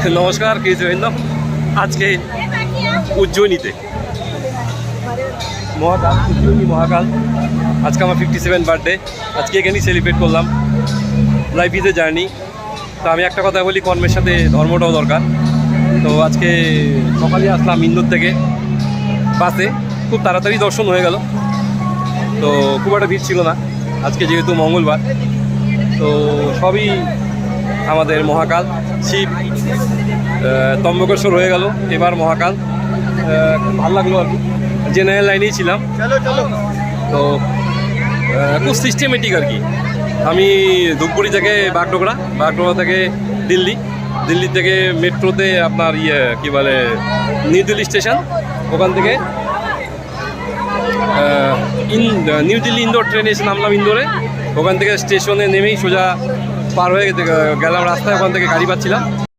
নমস্কার, কে জয়ন্ত। আজকে উজ্জয়িনীতে উজ্জয়িনী মহাকাল। আজকে আমার 57 বার্থডে। আজকে এখানেই সেলিব্রেট করলাম। Life is a journey. তো আমি একটা কথা বলি, কর্মের সাথে ধর্মটাও দরকার। তো আজকে সকালে আসলাম ইন্দোর থেকে বাসে, খুব তাড়াতাড়ি দর্শন হয়ে গেল। তো খুব একটা ভিড় ছিল না আজকে, যেহেতু মঙ্গলবার। তো সবই আমাদের মহাকাল, শিব, ত্রম্বকেশ্বর হয়ে গেল, এবার মহাকাল। খুব ভালো লাগলো আর কি। জেনারেল লাইনেই ছিলাম, তো খুব সিস্টেমেটিক আর কি। আমি ধূপগুড়ি থেকে বাগডোগরা থেকে দিল্লি থেকে মেট্রোতে আপনার কী বলে নিউ দিল্লি স্টেশন, ওখান থেকে নিউ দিল্লি ইন্দোর ট্রেনে এসে নামলাম ইন্দোরে। ওখান থেকে স্টেশনে নেমেই সোজা পার হয়ে গেলাম রাস্তায়, ওখান থেকে গাড়ি পাচ্ছিলাম।